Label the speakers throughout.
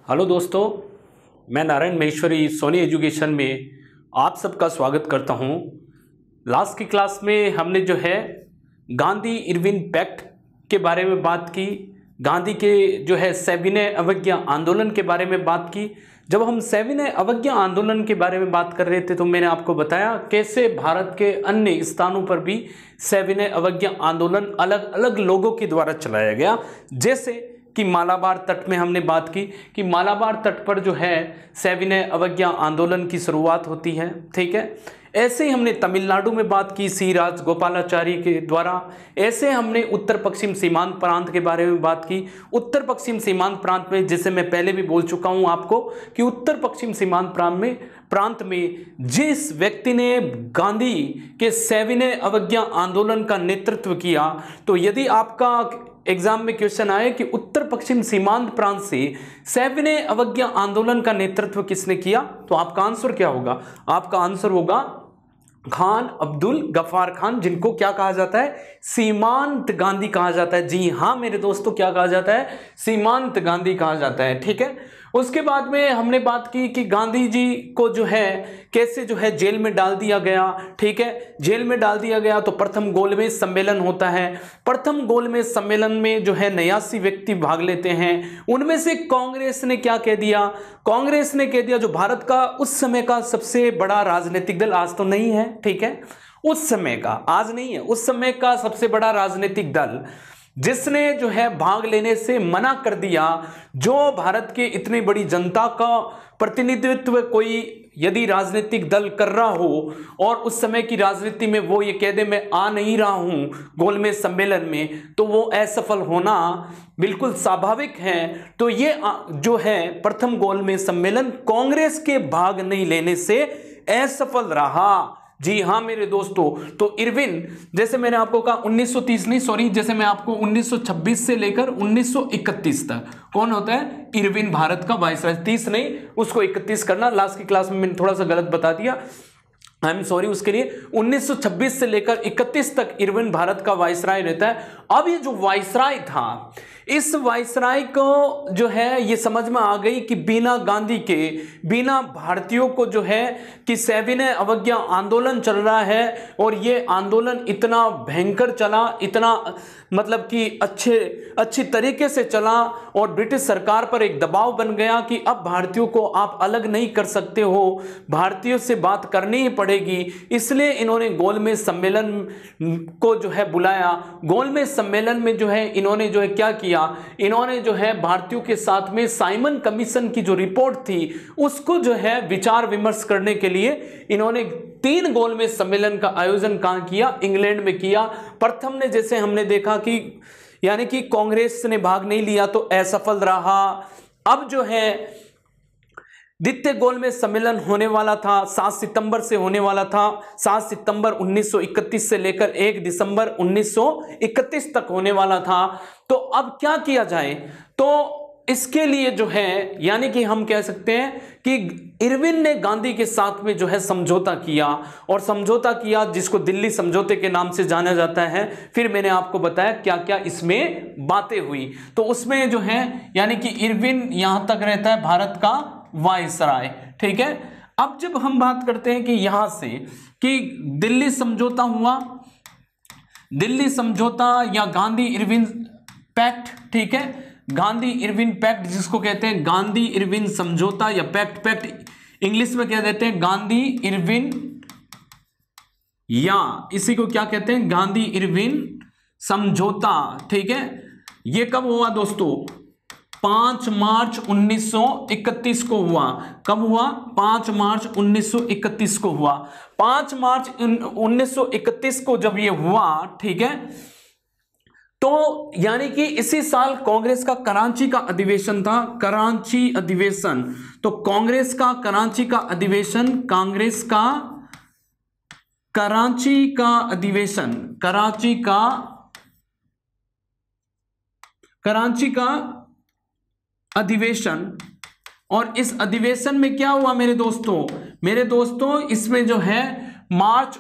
Speaker 1: Hello दोस्तों, मैं Narayan Maheshwari Soni education में आप सबका स्वागत करता हूं। लास्ट की क्लास में हमने जो है गांधी इरविन पैक्ट के बारे में बात की, गांधी के जो है सविनय अवज्ञा आंदोलन के बारे में बात की। जब हम सविनय अवज्ञा आंदोलन के बारे में बात कर रहे थे तो मैंने आपको बताया कैसे भारत के अन्य स्थानों पर भी सविनय अवज्ञा आंदोलन अलग अलग लोगों के द्वारा चलाया गया। जैसे कि मालाबार तट में हमने बात की कि मालाबार तट पर जो है सविनय अवज्ञा आंदोलन की शुरुआत होती है, ठीक है। ऐसे ही हमने तमिलनाडु में बात की सी राजगोपालाचारी के द्वारा। ऐसे हमने उत्तर पश्चिम सीमांत प्रांत के बारे में बात की। उत्तर पश्चिम सीमांत प्रांत में, जैसे मैं पहले भी बोल चुका हूं आपको कि उत्तर पश्चिम सीमांत प्रांत में जिस व्यक्ति ने गांधी के सविनय अवज्ञा आंदोलन का नेतृत्व किया, तो यदि आपका एग्जाम में क्वेश्चन आए कि उत्तर पश्चिम सीमांत प्रांत से सविनय अवज्ञा आंदोलन का नेतृत्व किसने किया, तो आपका आंसर क्या होगा? आपका आंसर होगा खान अब्दुल गफ्फार खान, जिनको क्या कहा जाता है? सीमांत गांधी कहा जाता है। जी हां मेरे दोस्तों, क्या कहा जाता है? सीमांत गांधी कहा जाता है, ठीक है। उसके बाद में हमने बात की कि गांधी जी को जो है कैसे जो है जेल में डाल दिया गया, ठीक है। जेल में डाल दिया गया तो प्रथम गोलमेज सम्मेलन होता है। प्रथम गोलमेज सम्मेलन में जो है 89 व्यक्ति भाग लेते हैं। उनमें से कांग्रेस ने क्या कह दिया? कांग्रेस ने कह दिया, जो भारत का उस समय का सबसे बड़ा राजनीतिक दल, आज तो नहीं है, ठीक है, उस समय का, आज नहीं है, उस समय का सबसे बड़ा राजनीतिक दल जिसने जो है भाग लेने से मना कर दिया। जो भारत के इतनी बड़ी जनता का प्रतिनिधित्व कोई यदि राजनीतिक दल कर रहा हो और उस समय की राजनीति में वो ये कह दे मैं आ नहीं रहा हूं गोलमेज सम्मेलन में, तो वो असफल होना बिल्कुल स्वाभाविक है। तो ये जो है प्रथम गोलमेज सम्मेलन कांग्रेस के भाग नहीं लेने से असफल रहा। जी हां मेरे दोस्तों, तो इरविन, जैसे मैंने आपको कहा 1930 नहीं, सॉरी, जैसे मैं आपको 1926 से लेकर 1931 तक कौन होता है? इरविन भारत का वाइसराय। 30 नहीं, उसको 31 करना। लास्ट की क्लास में मैंने थोड़ा सा गलत बता दिया, आई एम सॉरी उसके लिए। 1926 से लेकर 31 तक इरविन भारत का वाइसराय रहता है। अब ये जो वाइसराय था, इस वाइसराय को जो है ये समझ में आ गई कि बिना गांधी के, बिना भारतीयों को जो है कि सविनय अवज्ञा आंदोलन चल रहा है और ये आंदोलन इतना भयंकर चला, इतना मतलब कि अच्छी तरीके से चला और ब्रिटिश सरकार पर एक दबाव बन गया कि अब भारतीयों को आप अलग नहीं कर सकते हो, भारतीयों से बात करनी ही पड़ेगी। इसलिए इन्होंने गोलमेज सम्मेलन को जो है बुलाया। गोलमेज सम्मेलन में जो है इन्होंने जो है क्या किया, इन्होंने जो है भारतीयों के साथ में साइमन कमीशन की जो रिपोर्ट थी उसको जो है विचार विमर्श करने के लिए इन्होंने 3 गोलमेज सम्मेलन का आयोजन कहां किया? इंग्लैंड में किया। प्रथम ने, जैसे हमने देखा कि यानी कि कांग्रेस ने भाग नहीं लिया तो असफल रहा। अब जो है द्वितीय गोलमेज सम्मेलन होने वाला था, 7 सितंबर से होने वाला था। 7 सितंबर 1931 से लेकर 1 दिसंबर 1931 तक होने वाला था। तो अब क्या किया जाए? तो इसके लिए जो है यानी कि हम कह सकते हैं कि इरविन ने गांधी के साथ में जो है समझौता किया, और समझौता किया जिसको दिल्ली समझौते के नाम से जाना जाता है। फिर मैंने आपको बताया क्या क्या इसमें बातें हुई। तो उसमें जो है यानी कि इरविन यहां तक रहता है भारत का वाइसराय, ठीक है। अब जब हम बात करते हैं कि यहां से कि दिल्ली समझौता हुआ, दिल्ली समझौता या गांधी इरविन पैक्ट, ठीक है, गांधी इरविन पैक्ट जिसको कहते हैं गांधी इरविन समझौता या पैक्ट इंग्लिश में क्या देते हैं? गांधी इरविन, या इसी को क्या कहते हैं? गांधी इरविन समझौता, ठीक है। ये कब हुआ दोस्तों? 5 मार्च 1931 को हुआ। कब हुआ? 5 मार्च 1931 को हुआ। 5 मार्च 1931 को जब ये हुआ, ठीक है, तो यानी कि इसी साल कांग्रेस का कराची का अधिवेशन था, कराची अधिवेशन। तो कांग्रेस का कराची का अधिवेशन, कांग्रेस का कराची का अधिवेशन, कराची का अधिवेशन। और इस अधिवेशन में क्या हुआ मेरे दोस्तों, इसमें जो है मार्च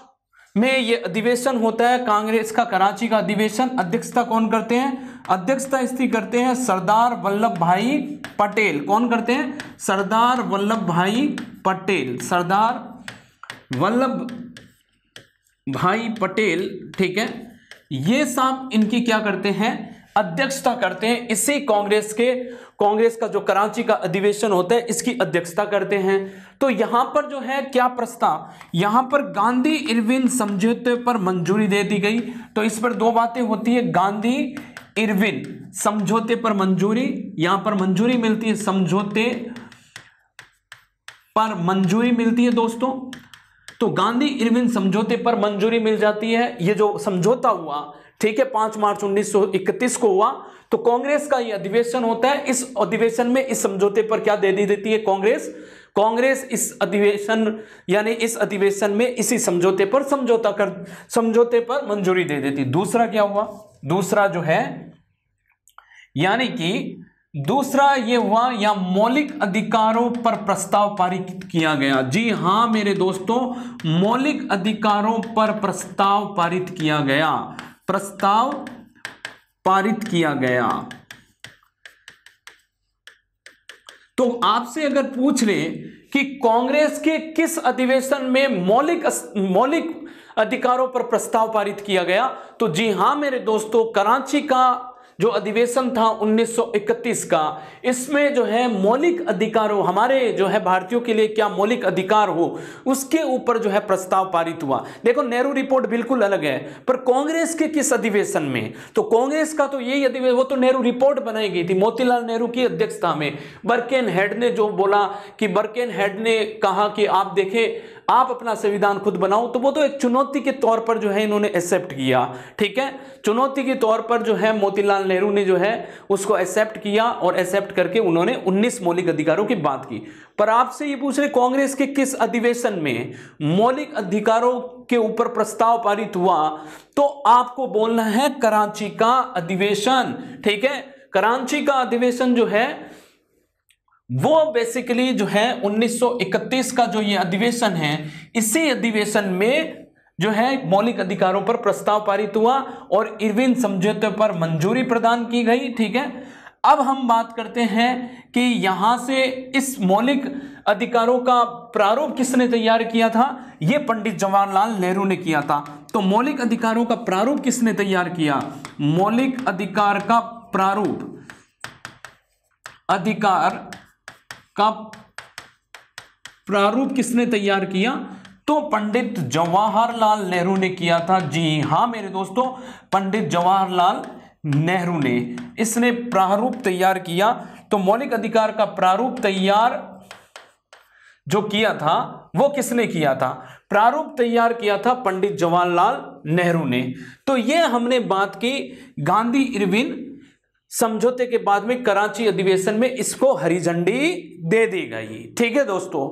Speaker 1: में ये अधिवेशन होता है कांग्रेस का कराची का अधिवेशन। अध्यक्षता कौन करते हैं? अध्यक्षता इसकी करते हैं सरदार वल्लभ भाई पटेल। कौन करते हैं? सरदार वल्लभ भाई पटेल, सरदार वल्लभ भाई पटेल, ठीक है। ये साहब इनकी क्या करते हैं? अध्यक्षता करते हैं। इसी कांग्रेस का जो कराची का अधिवेशन होता है इसकी अध्यक्षता करते हैं। तो यहां पर जो है क्या प्रस्ताव, यहां पर गांधी इरविन समझौते पर मंजूरी दे दी गई। तो इस पर दो बातें होती है, गांधी इरविन समझौते पर मंजूरी, यहां पर मंजूरी मिलती है, समझौते पर मंजूरी मिलती है दोस्तों। तो गांधी इरविन समझौते पर मंजूरी मिल जाती है। ये जो समझौता हुआ, ठीक है, 5 मार्च 1931 को हुआ। तो कांग्रेस का ये अधिवेशन होता है। इस अधिवेशन में इस समझौते पर क्या दे दी देती है कांग्रेस इस अधिवेशन यानी इस अधिवेशन में इसी समझौते पर मंजूरी दे देती। दूसरा क्या हुआ? दूसरा जो है यानी कि दूसरा ये हुआ, या मौलिक अधिकारों पर प्रस्ताव पारित किया गया। जी हां मेरे दोस्तों, मौलिक अधिकारों पर प्रस्ताव पारित किया गया, प्रस्ताव पारित किया गया। तो आपसे अगर पूछ ले कि कांग्रेस के किस अधिवेशन में मौलिक अधिकारों पर प्रस्ताव पारित किया गया, तो जी हां मेरे दोस्तों, कराची का जो अधिवेशन था 1931 का, इसमें जो है मौलिक अधिकारों, हमारे जो है भारतीयों के लिए क्या मौलिक अधिकार हो, उसके ऊपर जो है प्रस्ताव पारित हुआ। देखो नेहरू रिपोर्ट बिल्कुल अलग है, पर कांग्रेस के किस अधिवेशन में? तो कांग्रेस का तो यही अधिवेशन, वो तो नेहरू रिपोर्ट बनाई गई थी मोतीलाल नेहरू की अध्यक्षता में। बर्केनहेड ने जो बोला कि बर्केनहेड ने कहा कि आप देखें, आप अपना संविधान खुद बनाओ, तो वो तो एक चुनौती के तौर पर जो है इन्होंने एक्सेप्ट किया, ठीक है। चुनौती के तौर पर जो है मोतीलाल नेहरू ने जो है उसको एक्सेप्ट किया, और एक्सेप्ट करके उन्होंने 19 मौलिक अधिकारों की बात की। पर आपसे ये पूछ रहे कांग्रेस के किस अधिवेशन में मौलिक अधिकारों के ऊपर प्रस्ताव पारित हुआ, तो आपको बोलना है कराची का अधिवेशन, ठीक है। कराची का अधिवेशन जो है वो बेसिकली जो है 1931 का जो ये अधिवेशन है, इसी अधिवेशन में जो है मौलिक अधिकारों पर प्रस्ताव पारित हुआ और इरविन समझौते पर मंजूरी प्रदान की गई, ठीक है। अब हम बात करते हैं कि यहां से इस मौलिक अधिकारों का प्रारूप किसने तैयार किया था? ये पंडित जवाहरलाल नेहरू ने किया था। तो मौलिक अधिकारों का प्रारूप किसने तैयार किया? मौलिक अधिकार का प्रारूप, अधिकार का प्रारूप किसने तैयार किया? तो पंडित जवाहरलाल नेहरू ने किया था। जी हां मेरे दोस्तों, पंडित जवाहरलाल नेहरू ने इसने प्रारूप तैयार किया। तो मौलिक अधिकार का प्रारूप तैयार जो किया था वो किसने किया था? प्रारूप तैयार किया था पंडित जवाहरलाल नेहरू ने। तो ये हमने बात की गांधी इरविन समझौते के बाद में कराची अधिवेशन में इसको हरी झंडी दे दी गई, ठीक है दोस्तों।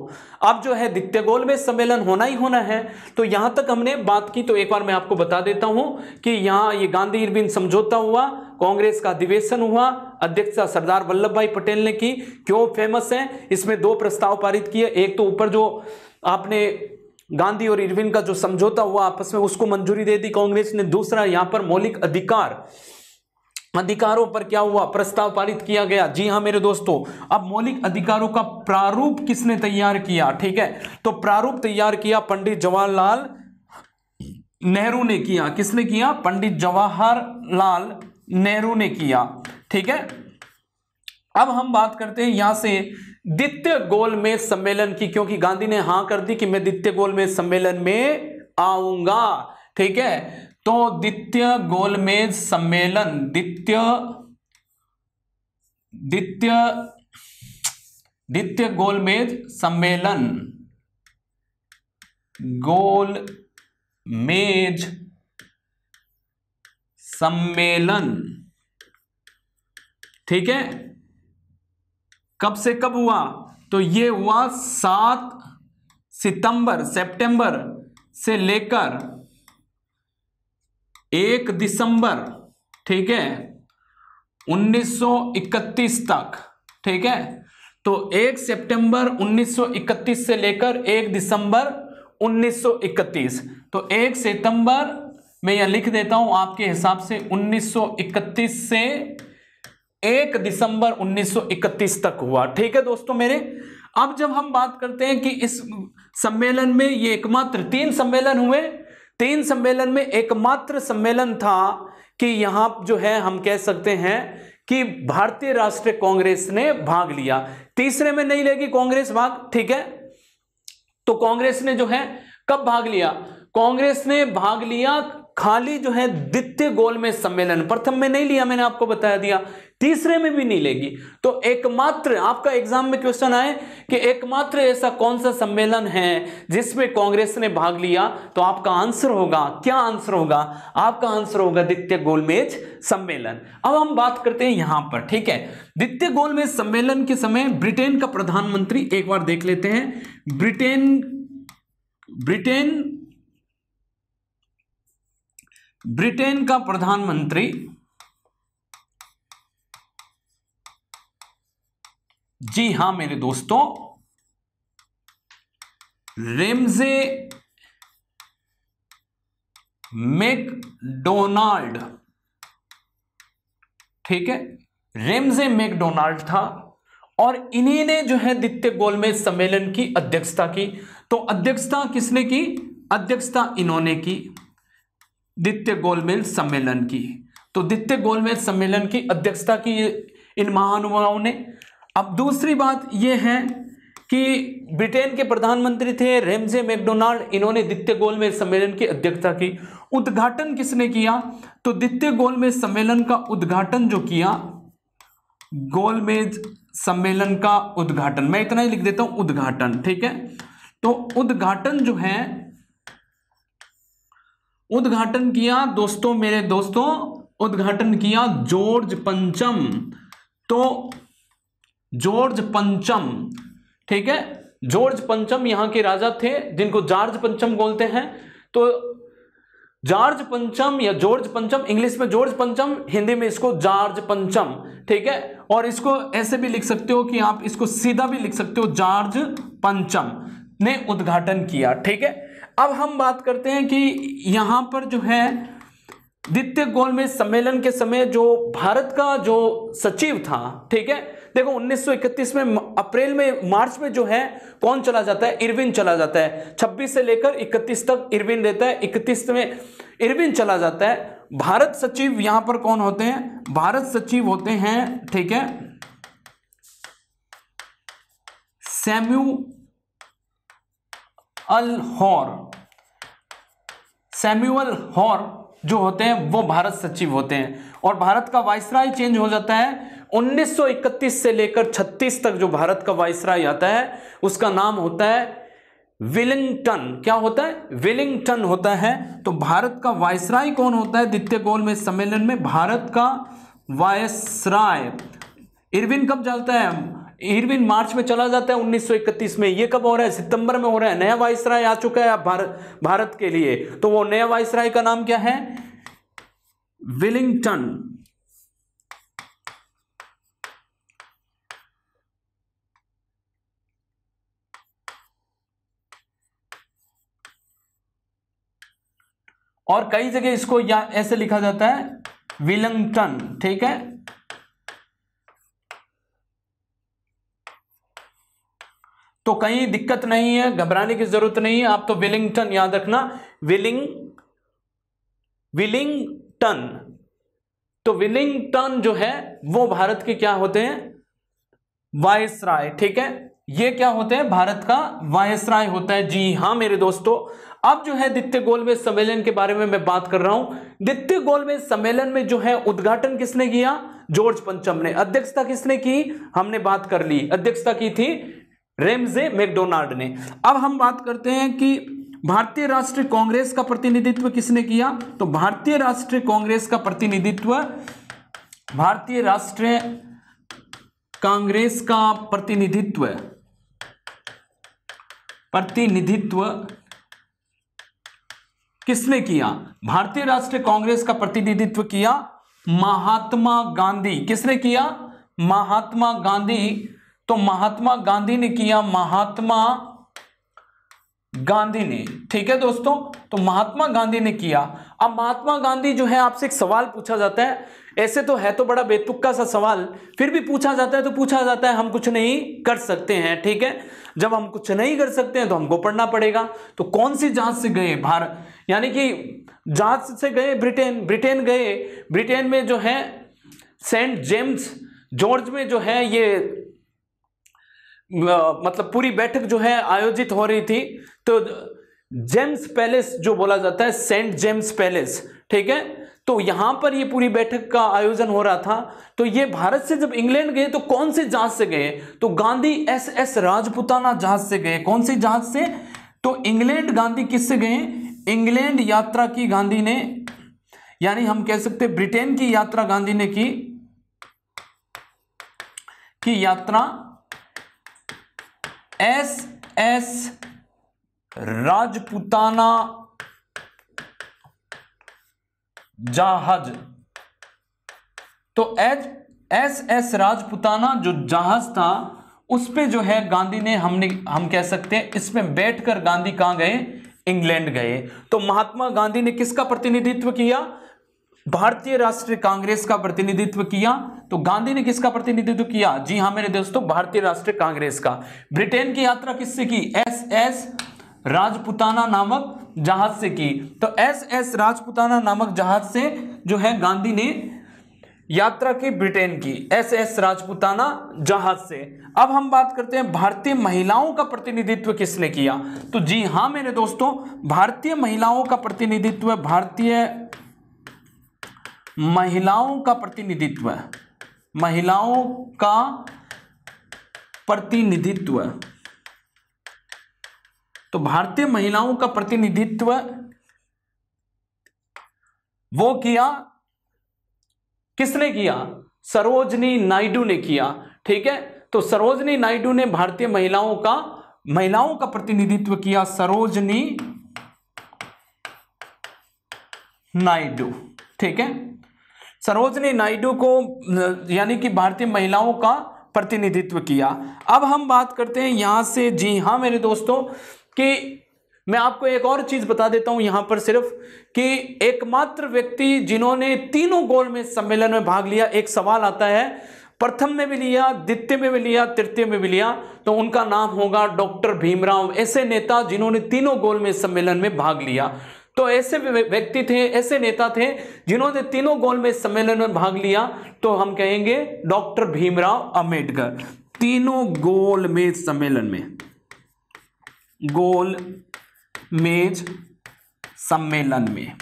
Speaker 1: अब जो है द्वितीय गोलमेज सम्मेलन होना ही होना है। तो यहां तक हमने बात की। तो एक बार मैं आपको बता देता हूं कि यहां ये गांधी इरविन समझौता हुआ, कांग्रेस का अधिवेशन हुआ, अध्यक्षता सरदार वल्लभ भाई पटेल ने की। क्यों फेमस है? इसमें 2 प्रस्ताव पारित किए। एक तो ऊपर जो आपने गांधी और इरविन का जो समझौता हुआ आपस में, उसको मंजूरी दे दी कांग्रेस ने। दूसरा यहां पर मौलिक अधिकारों पर क्या हुआ? प्रस्ताव पारित किया गया। जी हां मेरे दोस्तों, अब मौलिक अधिकारों का प्रारूप किसने तैयार किया? ठीक है, तो प्रारूप तैयार किया पंडित जवाहरलाल नेहरू ने किया। किसने किया? पंडित जवाहरलाल नेहरू ने किया, ठीक है। अब हम बात करते हैं यहां से द्वितीय गोलमेज सम्मेलन की, क्योंकि गांधी ने हां कर दी कि मैं द्वितीय गोलमेज सम्मेलन में आऊंगा, ठीक है। तो द्वितीय गोलमेज सम्मेलन, द्वितीय गोलमेज सम्मेलन, गोलमेज सम्मेलन, ठीक है, कब से कब हुआ? तो ये हुआ 7 सितंबर से लेकर 1 दिसंबर, ठीक है, 1931 तक, ठीक है। तो 1 सितंबर 1931 से लेकर 1 दिसंबर 1931। तो 1 सितंबर मैं यह लिख देता हूं आपके हिसाब से 1931 से 1 दिसंबर 1931 तक हुआ। ठीक है दोस्तों मेरे। अब जब हम बात करते हैं कि इस सम्मेलन में ये एकमात्र 3 सम्मेलन हुए, 3 सम्मेलन में एकमात्र सम्मेलन था कि यहां जो है हम कह सकते हैं कि भारतीय राष्ट्रीय कांग्रेस ने भाग लिया। तीसरे में नहीं लेगी कांग्रेस भाग। ठीक है, तो कांग्रेस ने जो है कब भाग लिया? कांग्रेस ने भाग लिया खाली जो है द्वितीय गोलमेज सम्मेलन, प्रथम में नहीं लिया, मैंने आपको बता दिया, तीसरे में भी नहीं लेगी। तो एकमात्र आपका एग्जाम में क्वेश्चन आए कि एकमात्र ऐसा कौन सा सम्मेलन है जिसमें कांग्रेस ने भाग लिया, तो आपका आंसर होगा, क्या आंसर होगा? आपका आंसर होगा द्वितीय गोलमेज सम्मेलन। अब हम बात करते हैं यहां पर। ठीक है, द्वितीय गोलमेज सम्मेलन के समय ब्रिटेन का प्रधानमंत्री, एक बार देख लेते हैं, ब्रिटेन का प्रधानमंत्री जी हां मेरे दोस्तों, रेमजे मैकडोनाल्ड। ठीक है, रेमजे मैकडोनाल्ड था और इन्हीं ने जो है द्वितीय गोलमेज सम्मेलन की अध्यक्षता की। तो अध्यक्षता किसने की? अध्यक्षता इन्होंने की द्वितीय गोलमेज सम्मेलन की। तो द्वितीय गोलमेज सम्मेलन की अध्यक्षता की इन महानुभावों ने। अब दूसरी बात यह है कि ब्रिटेन के प्रधानमंत्री थे रेमजे मैकडोनाल्ड, इन्होंने द्वितीय गोलमेज सम्मेलन की अध्यक्षता की। उद्घाटन किसने किया? तो द्वितीय गोलमेज सम्मेलन का उद्घाटन जो किया, गोलमेज सम्मेलन का उद्घाटन, मैं इतना ही लिख देता हूं, उद्घाटन। ठीक है, तो उद्घाटन जो है, उद्घाटन किया दोस्तों, मेरे दोस्तों, उद्घाटन किया जॉर्ज पंचम। तो जॉर्ज पंचम, ठीक है, जॉर्ज पंचम यहां के राजा थे जिनको जॉर्ज पंचम बोलते हैं। तो जॉर्ज पंचम या जॉर्ज पंचम, इंग्लिश में जॉर्ज पंचम, हिंदी में इसको जॉर्ज पंचम। ठीक है, और इसको ऐसे भी लिख सकते हो कि आप इसको सीधा भी लिख सकते हो, जॉर्ज पंचम ने उद्घाटन किया। ठीक है, अब हम बात करते हैं कि यहां पर जो है द्वितीय गोलमेज सम्मेलन के समय जो भारत का जो सचिव था, ठीक है, देखो 1931 में अप्रैल में, मार्च में जो है कौन चला जाता है? इरविन चला जाता है। 26 से लेकर 31 तक इरविन रहता है, 31 में इरविन चला जाता है। भारत सचिव यहां पर कौन होते हैं? भारत सचिव होते हैं, ठीक है, सैमुअल हॉर जो होते हैं वो भारत सचिव होते हैं। और भारत का वाइसराय चेंज हो जाता है 1931 से लेकर 36 तक। जो भारत का वाइसराय आता है उसका नाम होता है विलिंगटन। क्या होता है? विलिंगटन होता है। तो भारत का वाइसराय कौन होता है द्वितीय गोलमेज सम्मेलन में? भारत का वाइसराय। इरविन कब चलता है? इरविन मार्च में चला जाता है 1931 में। ये कब हो रहा है? सितंबर में हो रहा है। नया वाइसराय आ चुका है भारत के लिए। तो वो नया वाइसराय का नाम क्या है? विलिंगटन। और कई जगह इसको या ऐसे लिखा जाता है विलिंगटन। ठीक है, तो कहीं दिक्कत नहीं है, घबराने की जरूरत नहीं है। आप तो विलिंगटन याद रखना, विलिंगटन। तो विलिंगटन जो है वो भारत के क्या होते हैं? वाइसराय। ठीक है, ये क्या होते हैं? भारत का वाइसराय होता है। जी हां मेरे दोस्तों, अब जो है द्वितीय गोलमेज सम्मेलन के बारे में मैं बात कर रहा हूं। द्वितीय गोलमेज सम्मेलन में जो है उद्घाटन किसने किया? जॉर्ज पंचम ने। अध्यक्षता किसने की? हमने बात कर ली, अध्यक्षता की थी रेमजे मैकडोनाल्ड ने। अब हम बात करते हैं कि भारतीय राष्ट्रीय कांग्रेस का प्रतिनिधित्व किसने किया? तो भारतीय राष्ट्रीय कांग्रेस का प्रतिनिधित्व, भारतीय राष्ट्रीय कांग्रेस का प्रतिनिधित्व किसने किया? भारतीय राष्ट्रीय कांग्रेस का प्रतिनिधित्व किया महात्मा गांधी। किसने किया? महात्मा गांधी। तो महात्मा गांधी ने किया। महात्मा गांधी ने, ठीक है दोस्तों, तो महात्मा गांधी ने किया। अब महात्मा गांधी जो है, आपसे एक सवाल पूछा जाता है, ऐसे तो है तो बड़ा बेतुका सा सवाल, फिर भी पूछा जाता है तो पूछा जाता है, हम कुछ नहीं कर सकते हैं, ठीक है। जब हम कुछ नहीं कर सकते हैं तो हमको पढ़ना पड़ेगा। तो कौन सी जहाज से गए भारत, यानी कि जहाज से गए ब्रिटेन गए। ब्रिटेन में जो है सेंट जेम्स जॉर्ज में जो है ये मतलब पूरी बैठक जो है आयोजित हो रही थी। तो जेम्स पैलेस जो बोला जाता है, सेंट जेम्स पैलेस, ठीक है, तो यहां पर ये पूरी बैठक का आयोजन हो रहा था। तो ये भारत से जब इंग्लैंड गए तो कौन से जहाज से गए, तो गांधी SS राजपुताना जहाज से गए। कौन से जहाज से, तो इंग्लैंड गांधी किससे गए, इंग्लैंड यात्रा की गांधी ने, यानी हम कह सकते ब्रिटेन की यात्रा गांधी ने की यात्रा SS राजपुताना जहाज। तो SS राजपुताना जो जहाज था उस पे जो है गांधी ने हम कह सकते हैं इसमें बैठकर गांधी कहां गए, इंग्लैंड गए। तो महात्मा गांधी ने किसका प्रतिनिधित्व किया, भारतीय राष्ट्रीय कांग्रेस का प्रतिनिधित्व किया। तो गांधी ने किसका प्रतिनिधित्व किया, जी हां मेरे दोस्तों, भारतीय राष्ट्रीय कांग्रेस का। ब्रिटेन की यात्रा किससे की, SS राजपुताना नामक जहाज से की। तो SS राजपुताना नामक जहाज से जो है गांधी ने यात्रा की ब्रिटेन की, SS राजपुताना जहाज से। अब हम बात करते हैं भारतीय महिलाओं का प्रतिनिधित्व किसने किया। तो जी हां मेरे दोस्तों, भारतीय महिलाओं का प्रतिनिधित्व, भारतीय महिलाओं का प्रतिनिधित्व, महिलाओं का प्रतिनिधित्व, तो भारतीय महिलाओं का प्रतिनिधित्व वो किया, किसने किया, सरोजनी नायडू ने किया, ठीक है। तो सरोजनी नायडू ने भारतीय महिलाओं का प्रतिनिधित्व किया, सरोजनी नायडू, ठीक है। सरोजनी नायडू को यानी कि भारतीय महिलाओं का प्रतिनिधित्व किया। अब हम बात करते हैं यहां से, जी हां मेरे दोस्तों, कि मैं आपको एक और चीज बता देता हूं यहां पर सिर्फ, कि एकमात्र व्यक्ति जिन्होंने तीनों गोलमेज सम्मेलन में भाग लिया, एक सवाल आता है, प्रथम में भी लिया, द्वितीय में भी लिया, तृतीय में भी लिया, तो उनका नाम होगा डॉक्टर भीमराव। ऐसे नेता जिन्होंने तीनों गोलमेज सम्मेलन में भाग लिया। तो ऐसे व्यक्ति थे, ऐसे नेता थे जिन्होंने तीनों गोलमेज सम्मेलन में भाग लिया, तो हम कहेंगे डॉक्टर भीमराव अंबेडकर। तीनों गोलमेज सम्मेलन में, गोलमेज सम्मेलन में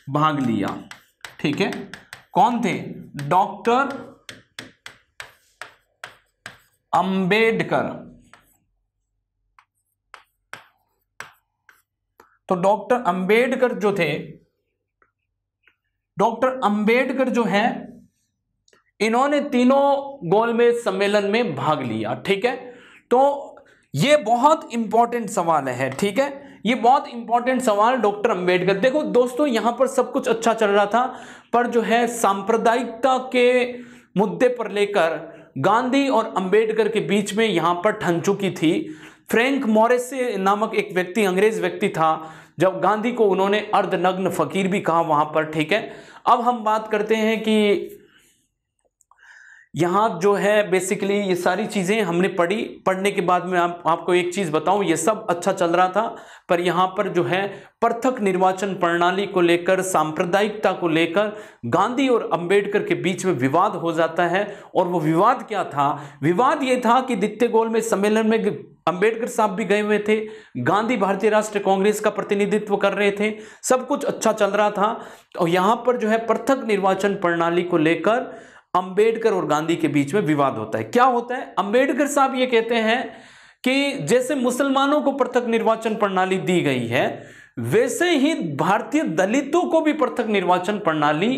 Speaker 1: भाग लिया, ठीक है। कौन थे, डॉक्टर अंबेडकर। तो डॉक्टर अंबेडकर जो थे, डॉक्टर अंबेडकर जो है, इन्होंने तीनों गोलमेज सम्मेलन में भाग लिया, ठीक है। तो ये बहुत इंपॉर्टेंट सवाल है, ठीक है, ये बहुत इंपॉर्टेंट सवाल, डॉक्टर अंबेडकर। देखो दोस्तों, यहां पर सब कुछ अच्छा चल रहा था, पर जो है सांप्रदायिकता के मुद्दे पर लेकर गांधी और अंबेडकर के बीच में यहां पर ठन चुकी थी। फ्रैंक मोरेसे नामक एक व्यक्ति, अंग्रेज व्यक्ति था, जब गांधी को उन्होंने अर्धनग्न फकीर भी कहा वहां पर, ठीक है। अब हम बात करते हैं कि यहाँ जो है बेसिकली ये सारी चीज़ें हमने पढ़ने के बाद में आपको एक चीज़ बताऊं, ये सब अच्छा चल रहा था, पर यहाँ पर जो है पृथक निर्वाचन प्रणाली को लेकर, सांप्रदायिकता को लेकर गांधी और अंबेडकर के बीच में विवाद हो जाता है। और वो विवाद क्या था, विवाद ये था कि द्वितीय गोलमेज सम्मेलन में अंबेडकर साहब भी गए हुए थे, गांधी भारतीय राष्ट्रीय कांग्रेस का प्रतिनिधित्व कर रहे थे, सब कुछ अच्छा चल रहा था। और यहाँ पर जो है पृथक निर्वाचन प्रणाली को लेकर अंबेडकर और गांधी के बीच में विवाद होता है। क्या होता है, अंबेडकर साहब ये कहते हैं कि जैसे मुसलमानों को पृथक निर्वाचन प्रणाली दी गई है, वैसे ही भारतीय दलितों को भी पृथक निर्वाचन प्रणाली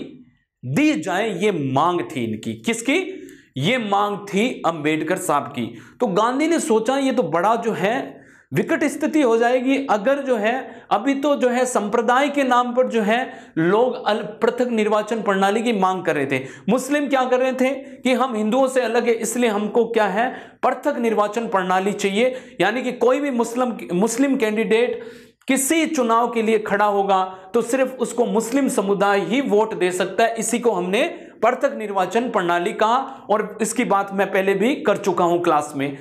Speaker 1: दी जाए, ये मांग थी इनकी। किसकी, ये मांग थी अंबेडकर साहब की। तो गांधी ने सोचा ये तो बड़ा जो है विकट स्थिति हो जाएगी अगर जो है अभी तो जो है संप्रदाय के नाम पर जो है लोग पृथक निर्वाचन प्रणाली की मांग कर रहे थे। मुस्लिम क्या कर रहे थे कि हम हिंदुओं से अलग है, इसलिए हमको क्या है पृथक निर्वाचन प्रणाली चाहिए, यानी कि कोई भी मुस्लिम कैंडिडेट किसी चुनाव के लिए खड़ा होगा तो सिर्फ उसको मुस्लिम समुदाय ही वोट दे सकता है। इसी को हमने पृथक निर्वाचन प्रणाली कहा और इसकी बात मैं पहले भी कर चुका हूं क्लास में।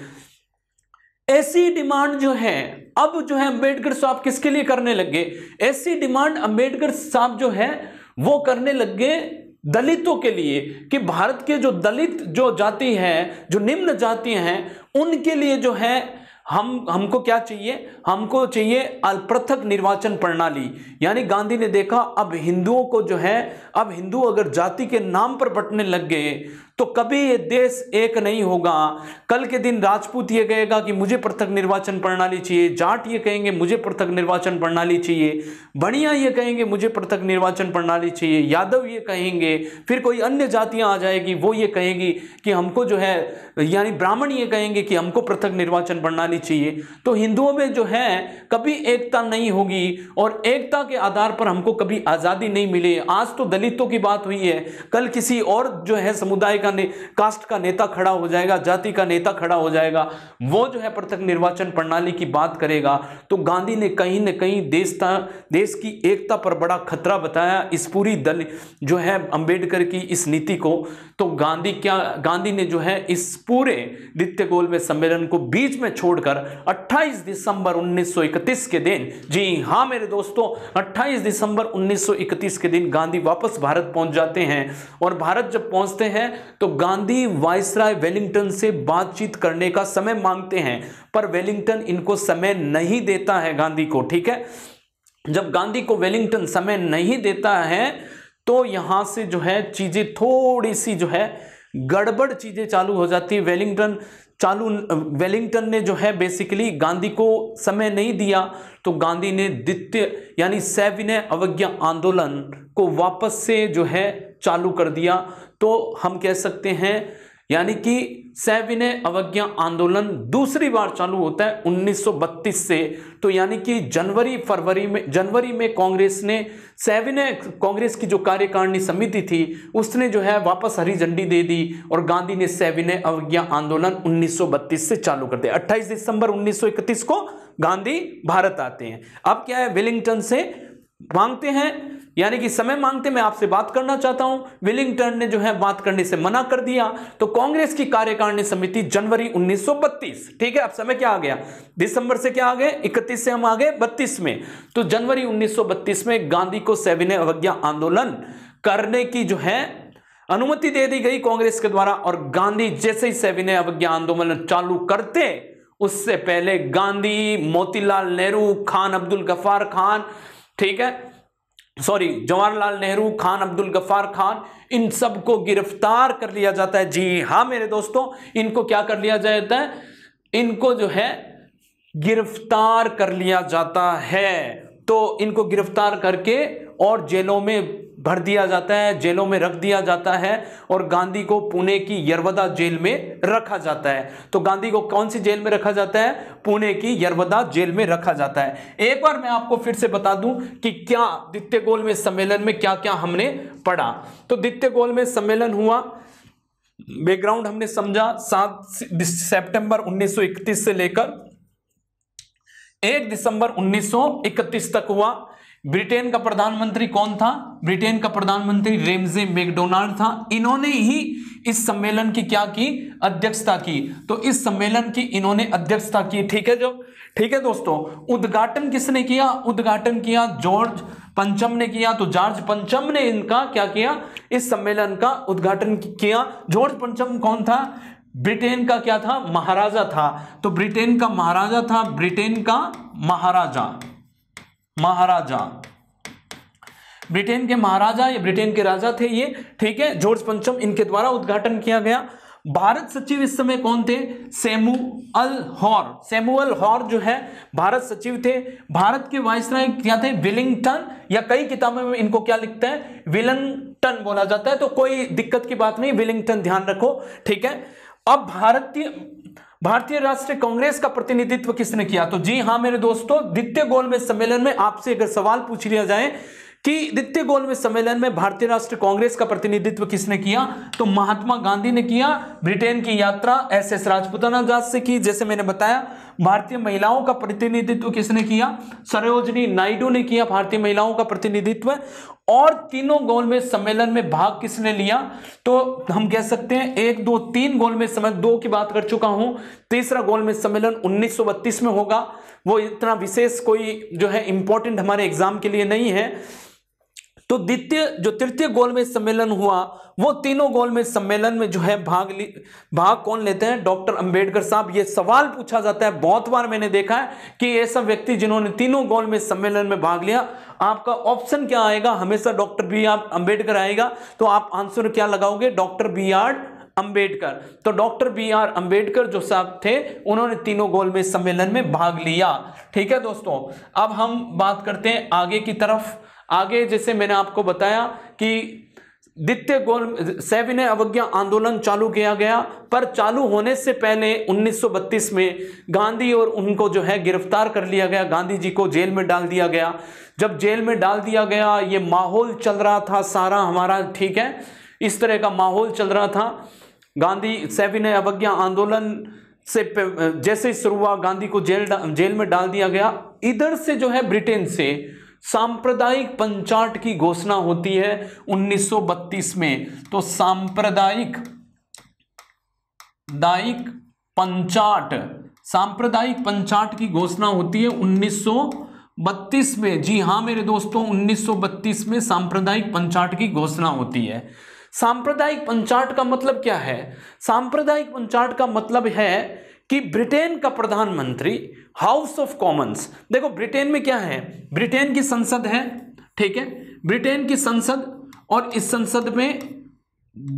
Speaker 1: ऐसी डिमांड जो है अब जो है अंबेडकर साहब किसके लिए करने लगे, ऐसी डिमांड अंबेडकर साहब जो है वो करने लगे दलितों के लिए, कि भारत के जो दलित जो जाति है, जो निम्न जाति हैं, उनके लिए जो है हमको क्या चाहिए, हमको चाहिए पृथक निर्वाचन प्रणाली। यानी गांधी ने देखा अब हिंदुओं को जो है, अब हिंदू अगर जाति के नाम पर बंटने लग गए तो कभी ये देश एक नहीं होगा। कल के दिन राजपूत ये कहेगा कि मुझे पृथक निर्वाचन प्रणाली चाहिए, जाट ये कहेंगे मुझे पृथक निर्वाचन प्रणाली चाहिए, बनिया ये कहेंगे मुझे पृथक निर्वाचन प्रणाली चाहिए, यादव ये कहेंगे, फिर कोई अन्य जातियां आ जाएगी वो ये कहेगी कि हमको जो है, यानी ब्राह्मण ये कहेंगे कि हमको पृथक निर्वाचन प्रणाली चाहिए। तो हिंदुओं में जो है कभी एकता नहीं होगी और एकता के आधार पर हमको कभी आजादी नहीं मिली। आज तो दलितों की बात हुई है, कल किसी और जो है समुदाय कास्ट का नेता खड़ा हो जाएगा, जाति का नेता खड़ा हो जाएगा, वो जो है पृथक निर्वाचन प्रणाली की बात करेगा। तो गांधी ने कहीं न कहीं देश की एकता पर बड़ा खतरा बताया इस पूरी दल जो है अंबेडकर की इस नीति को। तो गांधी ने जो है इस पूरे द्वितीय गोलमेज सम्मेलन को बीच में छोड़कर 28 दिसंबर 1931 के दिन, जी हाँ मेरे दोस्तों, 28 दिसंबर 1931 के दिन गांधी वापस भारत पहुंच जाते हैं। और भारत जब पहुंचते हैं तो गांधी वायसराय वेलिंगटन से बातचीत करने का समय मांगते हैं, पर वेलिंगटन इनको समय नहीं देता है गांधी को। ठीक है, जब गांधी को वेलिंगटन समय नहीं देता है तो यहां से जो है चीजें थोड़ी सी जो है गड़बड़ चीजें चालू हो जाती है। वेलिंगटन ने जो है बेसिकली गांधी को समय नहीं दिया, तो गांधी ने द्वितीय यानी सविनय अवज्ञा आंदोलन को वापस से जो है चालू कर दिया। तो हम कह सकते हैं यानी कि सविनय अवज्ञा आंदोलन दूसरी बार चालू होता है 1932 से। तो यानी कि जनवरी में कांग्रेस ने कांग्रेस की जो कार्यकारिणी समिति थी उसने जो है वापस हरी झंडी दे दी और गांधी ने सविनय अवज्ञा आंदोलन 1932 से चालू कर दिया। 28 दिसंबर 1931 को गांधी भारत आते हैं। अब क्या है, वेलिंगटन से मांगते हैं, यानी कि समय मांगते, मैं आपसे बात करना चाहता हूं। वेलिंगटन ने जो है बात करने से मना कर दिया। तो कांग्रेस की कार्यकारिणी समिति जनवरी 1932, ठीक है, अब समय क्या आ गया, दिसंबर से क्या आ गए 31 से हम आ गए 32 में। तो जनवरी 1932 में गांधी को सविनय अवज्ञा आंदोलन करने की जो है अनुमति दे दी गई कांग्रेस के द्वारा। और गांधी जैसे ही सविनय अवज्ञा आंदोलन चालू करते उससे पहले गांधी, मोतीलाल नेहरू, खान अब्दुल गफ्फार खान, ठीक है, जवाहरलाल नेहरू, खान अब्दुल गफ्फार खान, इन सबको गिरफ्तार कर लिया जाता है। जी हां मेरे दोस्तों, इनको क्या कर लिया जाता है, इनको जो है गिरफ्तार कर लिया जाता है। तो इनको गिरफ्तार करके और जेलों में भर दिया जाता है, जेलों में रख दिया जाता है और गांधी को पुणे की यरवदा जेल में रखा जाता है। तो गांधी को कौन सी जेल में रखा जाता है, पुणे की यरवदा जेल में रखा जाता है। एक बार मैं आपको फिर से बता दूं कि क्या द्वितीय गोलमेज सम्मेलन में क्या क्या हमने पढ़ा। तो द्वितीय गोलमेज सम्मेलन हुआ, बैकग्राउंड हमने समझा, 7 सितंबर 1931 से लेकर 1 दिसंबर 1931 तक हुआ। ब्रिटेन का प्रधानमंत्री कौन था, ब्रिटेन का प्रधानमंत्री रेमजे मैकडोनाल्ड था। इन्होंने ही इस सम्मेलन की क्या की, अध्यक्षता की। तो इस सम्मेलन की इन्होंने अध्यक्षता की। ठीक है दोस्तों, उद्घाटन किसने किया, उद्घाटन किया जॉर्ज पंचम ने किया। तो जॉर्ज पंचम ने इनका क्या किया, इस सम्मेलन का उद्घाटन किया। जॉर्ज पंचम कौन था, ब्रिटेन का क्या था, महाराजा था। तो ब्रिटेन का महाराजा था, ब्रिटेन का महाराजा, ब्रिटेन के महाराजा या ब्रिटेन के राजा थे ये। ठीक है, जॉर्ज पंचम, इनके द्वारा उद्घाटन किया गया। भारत सचिव इस समय कौन थे, सैमुअल हॉर जो है भारत सचिव थे। भारत के वायसराय क्या थे, वेलिंगटन, या कई किताबों में इनको क्या लिखता है, वेलिंगटन बोला जाता है। तो कोई दिक्कत की बात नहीं, वेलिंगटन ध्यान रखो। ठीक है, अब भारतीय राष्ट्रीय कांग्रेस का प्रतिनिधित्व किसने किया? तो जी हां मेरे दोस्तों, द्वितीय गोलमेज सम्मेलन में आपसे अगर सवाल पूछ लिया जाए कि द्वितीय गोलमेज सम्मेलन में भारतीय राष्ट्रीय कांग्रेस का प्रतिनिधित्व किसने किया, तो महात्मा गांधी ने किया। ब्रिटेन की यात्रा एस राजपुताना जहाज से की। जैसे मैंने बताया, भारतीय महिलाओं का प्रतिनिधित्व किसने किया? सरोजिनी नायडू ने किया भारतीय महिलाओं का प्रतिनिधित्व। और तीनों गोलमेज सम्मेलन में भाग किसने लिया? तो हम कह सकते हैं 1 2 3 गोलमेज सम्मेलन, 2 की बात कर चुका हूं, तीसरा गोलमेज सम्मेलन 1932 में होगा। वो इतना विशेष कोई जो है इंपॉर्टेंट हमारे एग्जाम के लिए नहीं है। तो तृतीय गोलमेज सम्मेलन हुआ, वो तीनों गोलमेज सम्मेलन में जो है भाग कौन लेते हैं? डॉक्टर अंबेडकर साहब। ये सवाल पूछा जाता है, बहुत बार मैंने देखा है कि ऐसा व्यक्ति जिन्होंने तीनों गोलमेज सम्मेलन में भाग लिया, आपका ऑप्शन क्या आएगा? हमेशा डॉक्टर बी आर अंबेडकर आएगा। तो आप आंसर क्या लगाओगे? Doctor B R Ambedkar. तो डॉक्टर बी आर अंबेडकर जो साहब थे, उन्होंने तीनों गोलमेज सम्मेलन में भाग लिया। ठीक है दोस्तों, अब हम बात करते हैं आगे की तरफ। आगे जैसे मैंने आपको बताया कि द्वितीय सविनय अवज्ञा आंदोलन चालू किया गया, पर चालू होने से पहले 1932 में गांधी और उनको जो है गिरफ्तार कर लिया गया। गांधी जी को जेल में डाल दिया गया। जब जेल में डाल दिया गया, ये माहौल चल रहा था सारा हमारा, ठीक है, इस तरह का माहौल चल रहा था। गांधी सविनय अवज्ञा आंदोलन से जैसे ही शुरू हुआ, गांधी को जेल में डाल दिया गया। इधर से जो है ब्रिटेन से सांप्रदायिक पंचाट की घोषणा होती है 1932 में। तो सांप्रदायिक पंचाट की घोषणा होती है 1932 में। जी हां मेरे दोस्तों, 1932 में सांप्रदायिक पंचाट की घोषणा होती है। सांप्रदायिक पंचाट का मतलब क्या है? सांप्रदायिक पंचाट का मतलब है कि ब्रिटेन का प्रधानमंत्री, हाउस ऑफ कॉमन्स, देखो ब्रिटेन में क्या है, ब्रिटेन की संसद है, ठीक है, ब्रिटेन की संसद, और इस संसद में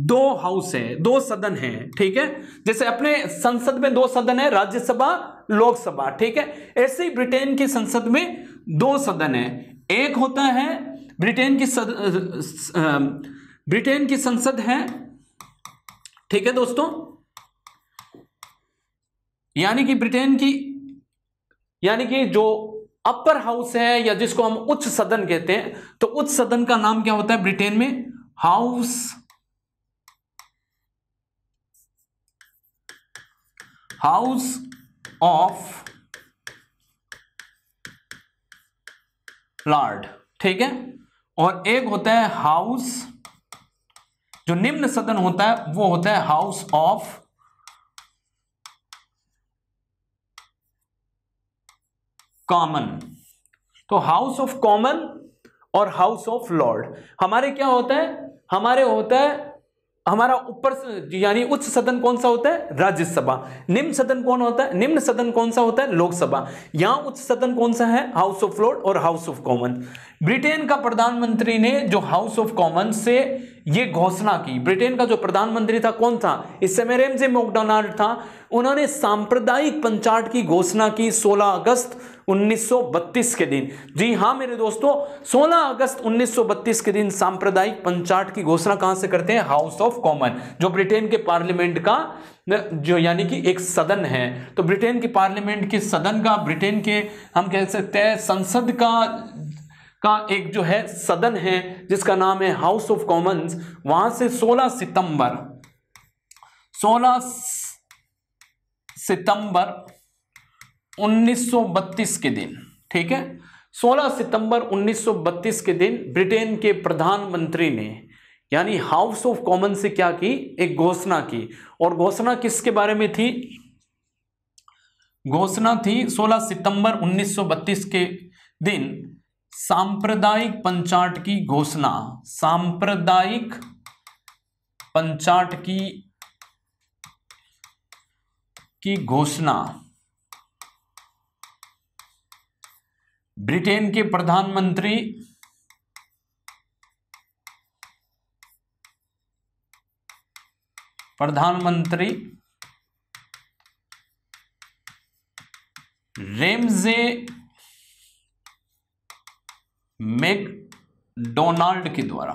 Speaker 1: 2 हाउस है, 2 सदन है, ठीक है। जैसे अपने संसद में 2 सदन है, राज्यसभा, लोकसभा, ठीक है। ऐसे ही ब्रिटेन की संसद में 2 सदन है। एक होता है ब्रिटेन की संसद है, ठीक है दोस्तों, यानी कि जो अपर हाउस है या जिसको हम उच्च सदन कहते हैं, तो उच्च सदन का नाम क्या होता है ब्रिटेन में? हाउस ऑफ लॉर्ड, ठीक है। और एक होता है हाउस, जो निम्न सदन होता है वो होता है हाउस ऑफ कॉमन। तो हाउस ऑफ कॉमन और हाउस ऑफ लॉर्ड हमारे क्या होता है? हमारा ऊपर यानी उच्च सदन कौन सा होता है? राज्यसभा। निम्न सदन कौन होता है? निम्न सदन कौन सा होता है? लोकसभा। यहां उच्च सदन कौन सा है? हाउस ऑफ लॉर्ड और हाउस ऑफ कॉमन। ब्रिटेन का प्रधानमंत्री ने जो हाउस ऑफ कॉमन से ये घोषणा की, ब्रिटेन का जो प्रधानमंत्री था कौन था? इस समय रैमजे मैकडोनाल्ड था। उन्होंने सांप्रदायिक पंचाट की घोषणा की 16 अगस्त 1932 के दिन। जी हां मेरे दोस्तों, 16 अगस्त 1932 के दिन सांप्रदायिक पंचाट की घोषणा कहां से करते हैं? हाउस ऑफ कॉमन, जो ब्रिटेन के पार्लियामेंट का जो यानी कि एक सदन है। तो ब्रिटेन के पार्लियामेंट के सदन का, ब्रिटेन के हम कह सकते हैं संसद का एक जो है सदन है जिसका नाम है हाउस ऑफ कॉमन्स, वहां से 16 सितंबर 1932 के दिन, ठीक है, 16 सितंबर 1932 के दिन ब्रिटेन के प्रधानमंत्री ने यानी हाउस ऑफ कॉमन से क्या की? एक घोषणा की। और घोषणा किसके बारे में थी? घोषणा थी 16 सितंबर 1932 के दिन सांप्रदायिक पंचाट की घोषणा। सांप्रदायिक पंचाट की घोषणा ब्रिटेन के प्रधानमंत्री रैमजे मैकडोनाल्ड के द्वारा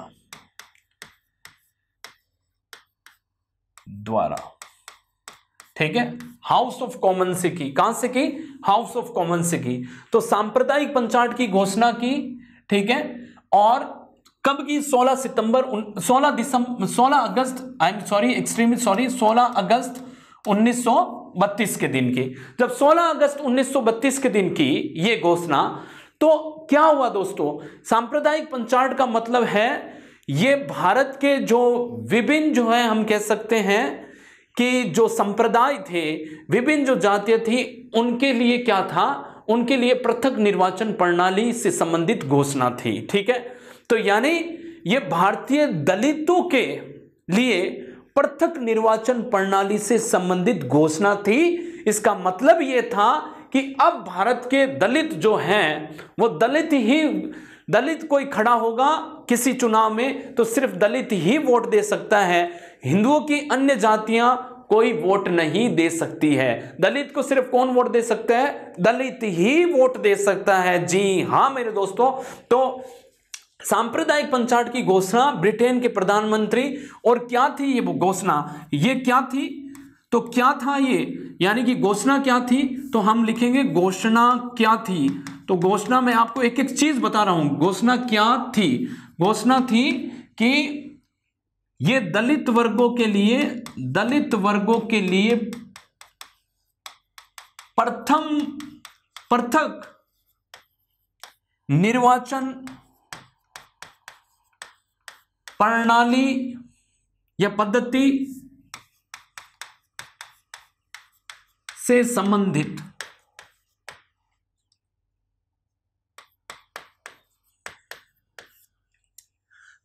Speaker 1: ठीक है, हाउस ऑफ कॉमन से की। कहां से की? हाउस ऑफ कॉमन से की। तो सांप्रदायिक पंचायत की घोषणा की, ठीक है, और कब की? 16 सितंबर 16 अगस्त, I am sorry, extremely sorry, 16 अगस्त 1932 के दिन की। जब 16 अगस्त 1932 के दिन की ये घोषणा, तो क्या हुआ दोस्तों? सांप्रदायिक पंचायत का मतलब है ये भारत के जो विभिन्न जो है हम कह सकते हैं कि जो संप्रदाय थे, विभिन्न जो जातियां थी, उनके लिए क्या था? उनके लिए पृथक निर्वाचन प्रणाली से संबंधित घोषणा थी। ठीक है, तो यानी ये भारतीय दलितों के लिए पृथक निर्वाचन प्रणाली से संबंधित घोषणा थी। इसका मतलब यह था कि अब भारत के दलित जो हैं वो दलित कोई खड़ा होगा किसी चुनाव में तो सिर्फ दलित ही वोट दे सकता है, हिंदुओं की अन्य जातियां कोई वोट नहीं दे सकती है। दलित को सिर्फ कौन वोट दे सकता है? दलित ही वोट दे सकता है। जी हां मेरे दोस्तों, तो सांप्रदायिक पंचायत की घोषणा ब्रिटेन के प्रधानमंत्री, और क्या थी ये घोषणा? ये क्या थी? तो क्या था ये, यानी कि घोषणा क्या थी? तो हम लिखेंगे घोषणा क्या थी। तो घोषणा में आपको एक एक चीज बता रहा हूं। घोषणा क्या थी? घोषणा थी कि ये दलित वर्गों के लिए पृथक निर्वाचन प्रणाली या पद्धति से संबंधित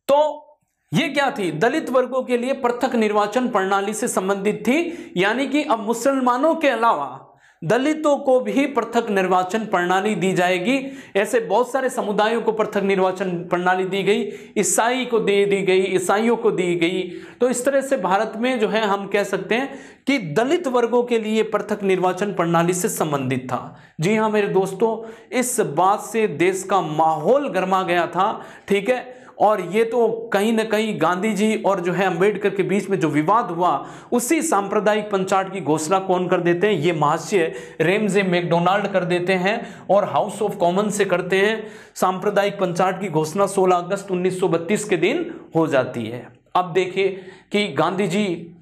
Speaker 1: तो ये क्या थी? दलित वर्गों के लिए पृथक निर्वाचन प्रणाली से संबंधित थी, यानी कि अब मुसलमानों के अलावा दलितों को भी पृथक निर्वाचन प्रणाली दी जाएगी। ऐसे बहुत सारे समुदायों को पृथक निर्वाचन प्रणाली दी गई, ईसाई को दे दी गई, ईसाइयों को दी गई। तो इस तरह से भारत में जो है हम कह सकते हैं कि दलित वर्गों के लिए पृथक निर्वाचन प्रणाली से संबंधित था। जी हाँ मेरे दोस्तों, इस बात से देश का माहौल गर्मा गया था। ठीक है, और ये तो कहीं ना कहीं गांधी जी और जो है अंबेडकर के बीच में जो विवाद हुआ, उसी सांप्रदायिक पंचायत की घोषणा कौन कर देते हैं? ये महाशय रेमजे मैकडोनाल्ड कर देते हैं और हाउस ऑफ कॉमन से करते हैं। सांप्रदायिक पंचायत की घोषणा 16 अगस्त 1932 के दिन हो जाती है। अब देखिए कि गांधी जी,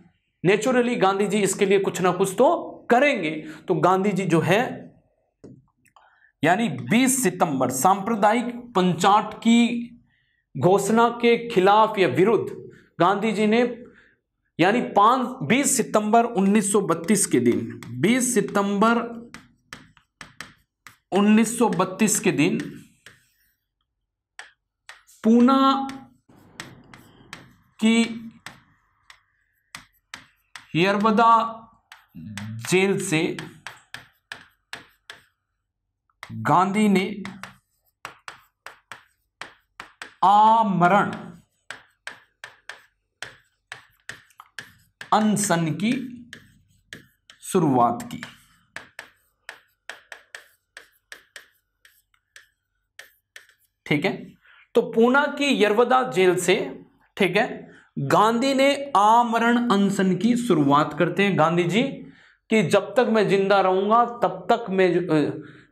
Speaker 1: नेचुरली गांधी जी इसके लिए कुछ ना कुछ तो करेंगे। तो गांधी जी जो है यानी 20 सितंबर सांप्रदायिक पंचायत की घोषणा के खिलाफ या विरुद्ध गांधी जी ने यानी 20 सितंबर 1932 के दिन, 20 सितंबर 1932 के दिन पूना की यरबदा जेल से गांधी ने आमरण अनशन की शुरुआत की। ठीक है, तो पूना की यरवदा जेल से, ठीक है, गांधी ने आमरण अनशन की शुरुआत करते हैं गांधी जी कि जब तक मैं जिंदा रहूंगा तब तक मैं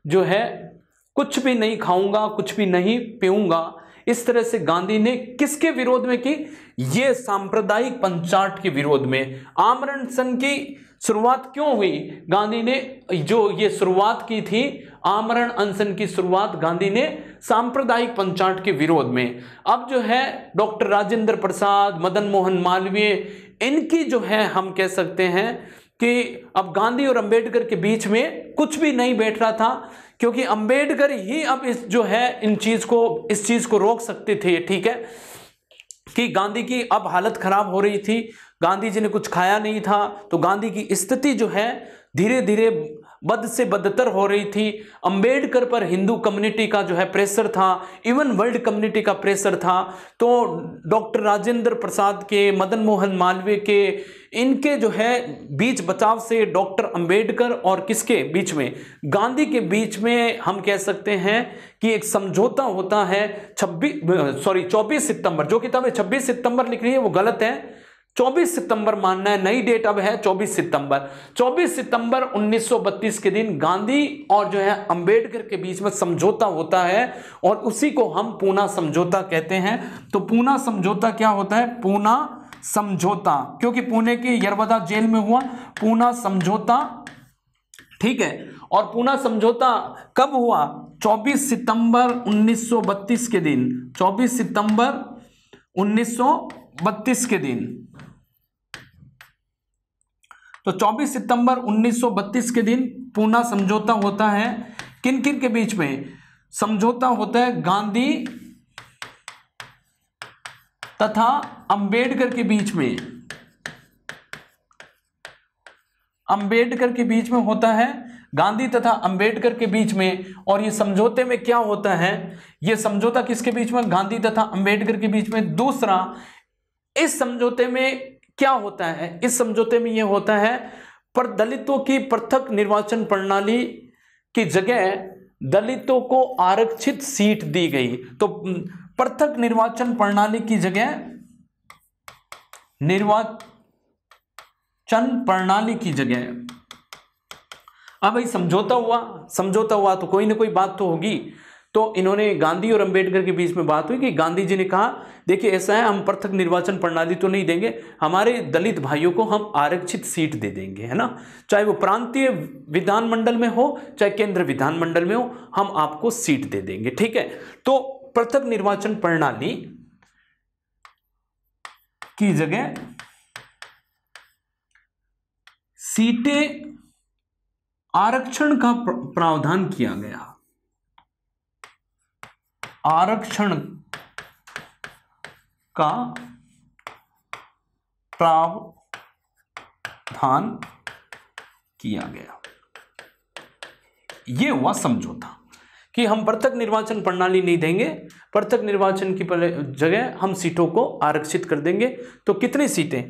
Speaker 1: जो है कुछ भी नहीं खाऊंगा, कुछ भी नहीं पीऊंगा। इस तरह से गांधी ने किसके विरोध में की? ये सांप्रदायिक पंचायत के विरोध में। आमरण अनशन की शुरुआत क्यों हुई? गांधी ने जो ये शुरुआत की थी, आमरण अनशन की शुरुआत गांधी ने सांप्रदायिक पंचायत के विरोध में। अब जो है डॉक्टर राजेंद्र प्रसाद, मदन मोहन मालवीय, इनकी जो है हम कह सकते हैं कि अब गांधी और अंबेडकर के बीच में कुछ भी नहीं बैठ रहा था, क्योंकि अंबेडकर ही अब इस चीज को रोक सकते थे। ठीक है, कि गांधी की अब हालत खराब हो रही थी, गांधी जी ने कुछ खाया नहीं था, तो गांधी की स्थिति जो है धीरे धीरे बद से बदतर हो रही थी। अंबेडकर पर हिंदू कम्युनिटी का जो है प्रेशर था, इवन वर्ल्ड कम्युनिटी का प्रेशर था। तो डॉक्टर राजेंद्र प्रसाद के, मदन मोहन मालवीय के, इनके जो है बीच बचाव से डॉक्टर अंबेडकर और किसके बीच में? गांधी के बीच में हम कह सकते हैं कि एक समझौता होता है। 24 सितंबर, जो किताबें 26 सितंबर लिख रही है वो गलत है। 24 सितंबर मानना है, नई डेट अब है 24 सितंबर। 24 सितंबर 1932 के दिन गांधी और जो है अंबेडकर के बीच में समझौता होता है और उसी को हम पूना समझौता कहते हैं। तो पूना समझौता क्या होता है? पूना समझौता, क्योंकि पुणे के यरवदा जेल में हुआ पूना समझौता, ठीक है। और पूना समझौता कब हुआ? 24 सितंबर 1932 के दिन, 24 सितंबर 1932 के दिन। तो 24 सितंबर 1932 के दिन पूना समझौता होता है। किन किन के बीच में समझौता होता है? गांधी तथा अंबेडकर के बीच में, अंबेडकर के बीच में होता है, गांधी तथा अंबेडकर के बीच में। और ये समझौते में क्या होता है? ये समझौता किसके बीच में? गांधी तथा अंबेडकर के बीच में। दूसरा, इस समझौते में क्या होता है? इस समझौते में यह होता है पर दलितों की पृथक निर्वाचन प्रणाली की जगह दलितों को आरक्षित सीट दी गई। तो पृथक निर्वाचन प्रणाली की जगह निर्वाचन प्रणाली की जगह, अब भाई समझौता हुआ तो कोई ना कोई बात तो होगी। तो इन्होंने गांधी और अंबेडकर के बीच में बात हुई कि गांधी जी ने कहा देखिए ऐसा है, हम पृथक निर्वाचन प्रणाली तो नहीं देंगे, हमारे दलित भाइयों को हम आरक्षित सीट दे देंगे, है ना, चाहे वो प्रांतीय विधानमंडल में हो चाहे केंद्र विधानमंडल में हो, हम आपको सीट दे देंगे, ठीक है। तो पृथक निर्वाचन प्रणाली की जगह सीटें आरक्षण का प्रावधान किया गया, आरक्षण का प्रावधान किया गया। यह हुआ समझौता कि हम पृथक निर्वाचन प्रणाली नहीं देंगे, पृथक निर्वाचन की जगह हम सीटों को आरक्षित कर देंगे। तो कितनी सीटें?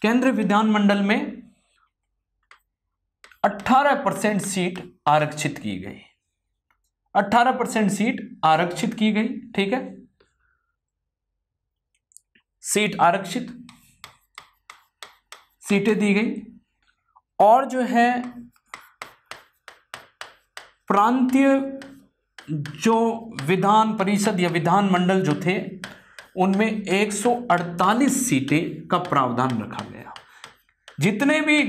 Speaker 1: केंद्रीय विधानमंडल में 18% सीट आरक्षित की गई, 18% सीट आरक्षित की गई, ठीक है। सीट आरक्षित, सीटें दी गई। और जो है प्रांतीय जो विधान परिषद या विधानमंडल जो थे उनमें 148 सीटें का प्रावधान रखा गया। जितने भी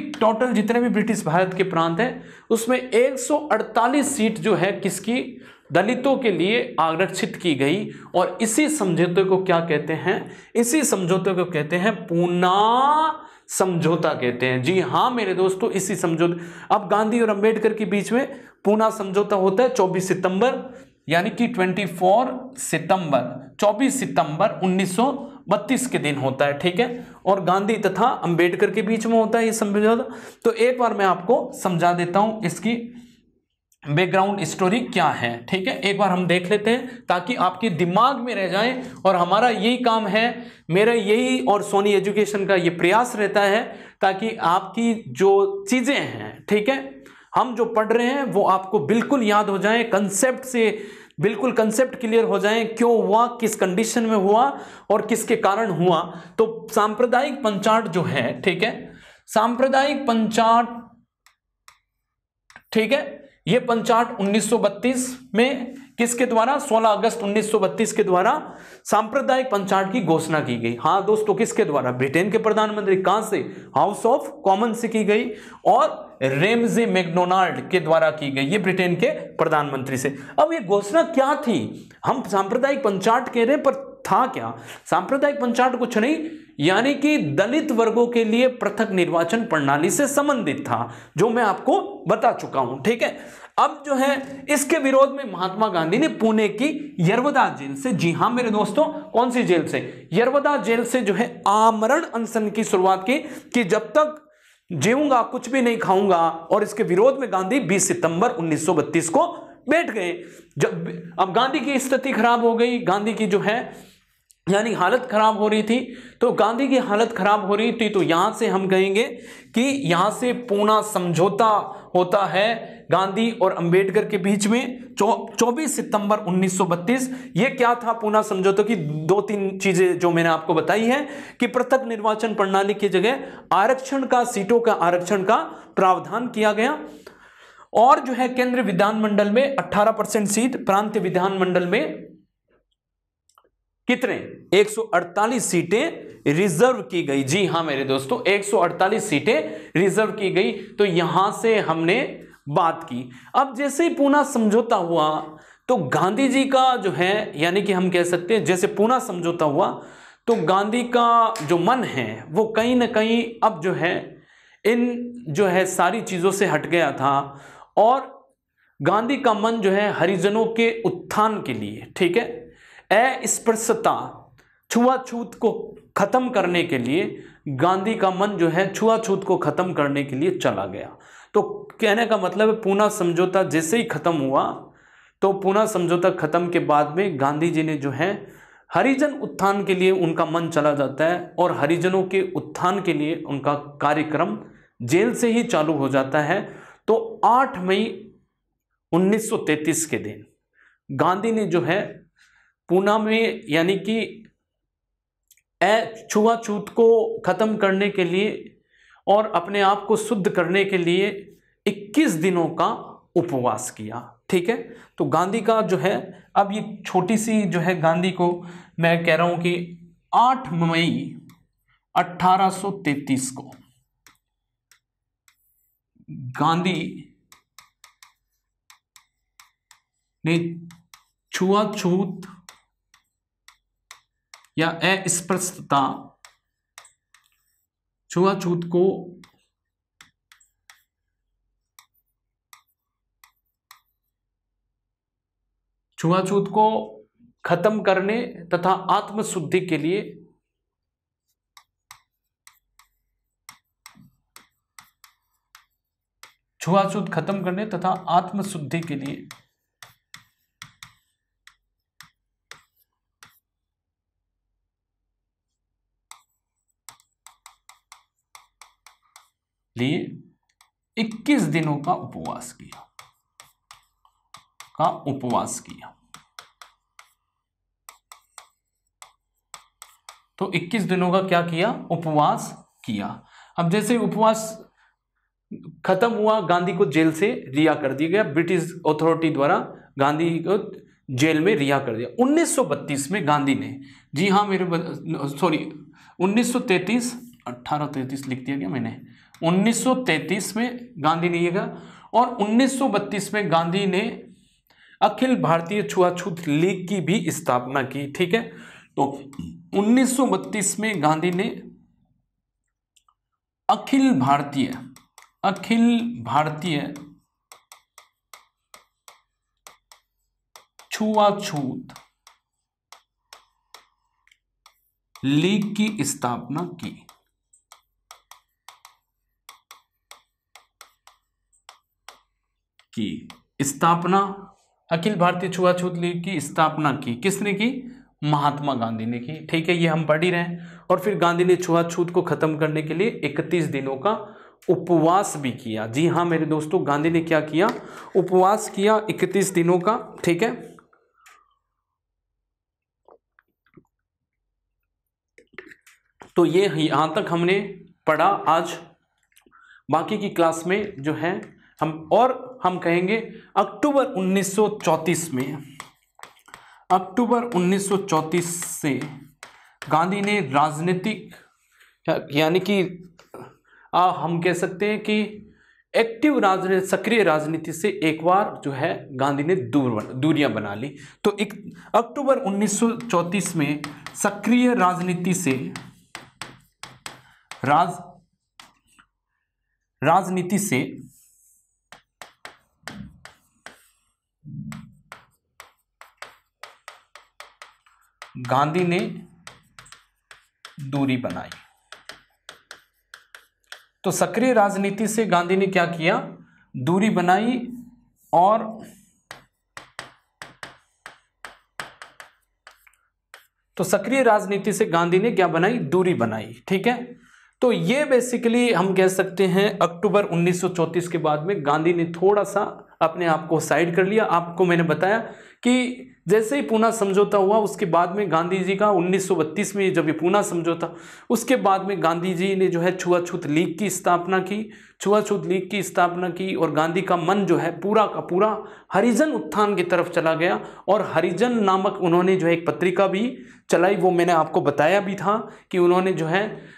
Speaker 1: ब्रिटिश भारत के प्रांत हैं उसमें 148 सीट जो है किसकी? दलितों के लिए आरक्षित की गई। और इसी समझौते को क्या कहते हैं? इसी समझौते को कहते हैं पूना समझौता कहते हैं। जी हाँ मेरे दोस्तों, इसी समझौते, अब गांधी और अंबेडकर के बीच में पूना समझौता होता है 24 सितंबर, यानी कि 24 सितंबर 1932 के दिन होता है, ठीक है। और गांधी तथा अंबेडकर के बीच में होता है ये समझौता। तो एक बार मैं आपको समझा देता हूं इसकी बैकग्राउंड स्टोरी क्या है, ठीक है। एक बार हम देख लेते हैं ताकि आपके दिमाग में रह जाए। और हमारा यही काम है, मेरा यही और सोनी एजुकेशन का ये प्रयास रहता है ताकि आपकी जो चीजें हैं, ठीक है, हम जो पढ़ रहे हैं वो आपको बिल्कुल याद हो जाए, कंसेप्ट से बिल्कुल कंसेप्ट क्लियर हो जाए, क्यों हुआ, किस कंडीशन में हुआ और किसके कारण हुआ। तो सांप्रदायिक पंचाट जो है, ठीक है, सांप्रदायिक पंचाट, ठीक है, ये पंचाट 1932 में किसके द्वारा? 16 अगस्त 1932 के द्वारा सांप्रदायिक पंचाट की घोषणा की गई। हाँ दोस्तों, किसके द्वारा? ब्रिटेन के प्रधानमंत्री, कहां से? हाउस ऑफ कॉमन से की गई और रेमजे मैकडोनाल्ड के द्वारा की गई, ये ब्रिटेन के प्रधानमंत्री से। अब ये घोषणा क्या थी? हम सांप्रदायिक पंचाट कह रहे हैं पर था क्या? सांप्रदायिक पंचाट कुछ नहीं, यानी कि दलित वर्गों के लिए पृथक निर्वाचन प्रणाली से संबंधित था, जो मैं आपको बता चुका हूं, ठीक है। अब जो है इसके विरोध में महात्मा गांधी ने पुणे की यरवदा जेल से, जी हां मेरे दोस्तों, कौन सी जेल से? यरवदा जेल से जो है आमरण अनशन की शुरुआत की कि जब तक जीऊंगा कुछ भी नहीं खाऊंगा। और इसके विरोध में गांधी 20 सितंबर 1932 को बैठ गए। जब अब गांधी की स्थिति खराब हो गई, गांधी की जो है यानी हालत खराब हो रही थी। तो गांधी की हालत खराब हो रही थी, तो यहां से हम कहेंगे कि यहां से पूना समझौता होता है गांधी और अंबेडकर के बीच में 24 सितंबर 1932। ये क्या था पूना समझौता की? दो तीन चीजें जो मैंने आपको बताई है कि पृथक निर्वाचन प्रणाली की जगह आरक्षण का, सीटों का आरक्षण का प्रावधान किया गया, और जो है केंद्रीय विधानमंडल में 18% सीट, प्रांतीय विधानमंडल में कितने? 148 सीटें रिजर्व की गई। जी हां मेरे दोस्तों, 148 सीटें रिजर्व की गई। तो यहां से हमने बात की। अब जैसे ही पूना समझौता हुआ तो गांधी जी का जो है, यानी कि हम कह सकते हैं जैसे पूना समझौता हुआ तो गांधी का जो मन है वो कहीं ना कहीं अब जो है इन जो है सारी चीजों से हट गया था, और गांधी का मन जो है हरिजनों के उत्थान के लिए, ठीक है, अस्पृश्यता, छुआछूत को खत्म करने के लिए गांधी का मन जो है छुआछूत को खत्म करने के लिए चला गया। तो कहने का मतलब है पूना समझौता जैसे ही खत्म हुआ तो पूना समझौता खत्म के बाद में गांधी जी ने जो है हरिजन उत्थान के लिए उनका मन चला जाता है, और हरिजनों के उत्थान के लिए उनका कार्यक्रम जेल से ही चालू हो जाता है। तो 8 मई 1933 के दिन गांधी ने जो है पूना में, यानी कि छुआछूत को खत्म करने के लिए और अपने आप को शुद्ध करने के लिए 21 दिनों का उपवास किया। ठीक है, तो गांधी का जो है, अब ये छोटी सी जो है गांधी को मैं कह रहा हूं कि 8 मई 1833 को गांधी ने छुआछूत या अस्पृश्यता, छुआछूत को खत्म करने तथा आत्मशुद्धि के लिए छुआछूत खत्म करने तथा आत्मशुद्धि के लिए 21 दिनों का उपवास किया। तो 21 दिनों का क्या किया? उपवास किया। अब जैसे उपवास खत्म हुआ, गांधी को जेल से रिहा कर दिया गया, ब्रिटिश अथॉरिटी द्वारा गांधी को जेल में रिहा कर दिया। 1932 में गांधी ने, जी हाँ मेरे सॉरी 1933, 1833 लिख दिया गया मैंने, 1933 में गांधी ने ये, और 1932 में गांधी ने अखिल भारतीय छुआछूत लीग की भी स्थापना की। ठीक है, तो 1932 में गांधी ने अखिल भारतीय छुआछूत लीग की स्थापना की। अखिल भारतीय छुआछूत लीग की स्थापना की। किसने की? महात्मा गांधी ने की। ठीक है, ये हम पढ़ ही रहे हैं। और फिर गांधी ने छुआछूत को खत्म करने के लिए 31 दिनों का उपवास भी किया। जी हाँ मेरे दोस्तों, गांधी ने क्या किया? उपवास किया 31 दिनों का। ठीक है, तो ये यहां तक हमने पढ़ा आज। बाकी की क्लास में जो है हम कहेंगे अक्टूबर 1934 से गांधी ने राजनीतिक, यानी कि हम कह सकते हैं कि एक्टिव राजनीति, सक्रिय राजनीति से एक बार जो है गांधी ने दूरियां बना ली। तो अक्टूबर 1934 में सक्रिय राजनीति से गांधी ने दूरी बनाई। तो सक्रिय राजनीति से गांधी ने क्या किया? दूरी बनाई, और तो सक्रिय राजनीति से गांधी ने क्या बनाई, दूरी बनाई। ठीक है, तो ये बेसिकली हम कह सकते हैं अक्टूबर 1934 के बाद में गांधी ने थोड़ा सा अपने आप को साइड कर लिया। आपको मैंने बताया कि जैसे ही पूना समझौता हुआ उसके बाद में गांधी जी का 1932 में जब ये पूना समझौता, उसके बाद में गांधी जी ने जो है छुआछूत लीग की स्थापना की, छुआछूत लीग की स्थापना की, और गांधी का मन जो है पूरा का पूरा हरिजन उत्थान की तरफ चला गया। और हरिजन नामक उन्होंने जो है एक पत्रिका भी चलाई, वो मैंने आपको बताया भी था कि उन्होंने जो है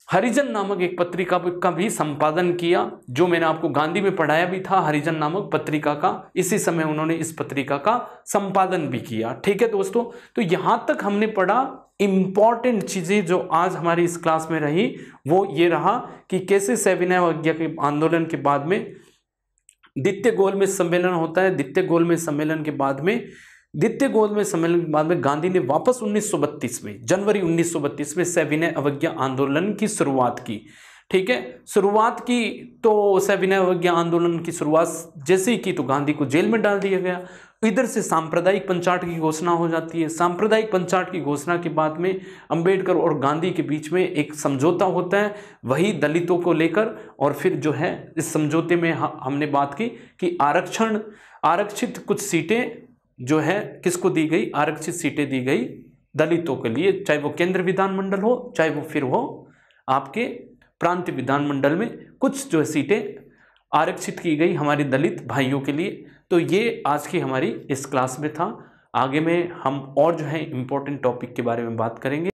Speaker 1: हरिजन नामक एक पत्रिका का भी संपादन किया, जो मैंने आपको गांधी में पढ़ाया भी था, हरिजन नामक पत्रिका का। इसी समय उन्होंने इस पत्रिका का संपादन भी किया। ठीक है दोस्तों, तो यहां तक हमने पढ़ा। इंपॉर्टेंट चीजें जो आज हमारी इस क्लास में रही वो ये रहा कि कैसे सविनय अवज्ञा के आंदोलन के बाद में द्वितीय गोलमेज सम्मेलन होता है। द्वितीय गोलमेज सम्मेलन के बाद में गांधी ने वापस 1932 में, जनवरी 1932 में सविनय अवज्ञा आंदोलन की शुरुआत की। ठीक है, शुरुआत की तो सविनय अवज्ञा आंदोलन की शुरुआत जैसे ही की तो गांधी को जेल में डाल दिया गया। इधर से सांप्रदायिक पंचायत की घोषणा हो जाती है। सांप्रदायिक पंचायत की घोषणा के बाद में अंबेडकर और गांधी के बीच में एक समझौता होता है, वही दलितों को लेकर। और फिर जो है इस समझौते में हमने बात की कि आरक्षित कुछ सीटें जो है किसको दी गई, आरक्षित सीटें दी गई दलितों के लिए, चाहे वो केंद्र विधानमंडल हो, चाहे वो फिर हो आपके प्रांतीय विधानमंडल में, कुछ जो सीटें आरक्षित की गई हमारे दलित भाइयों के लिए। तो ये आज की हमारी इस क्लास में था। आगे में हम और जो है इम्पोर्टेंट टॉपिक के बारे में बात करेंगे।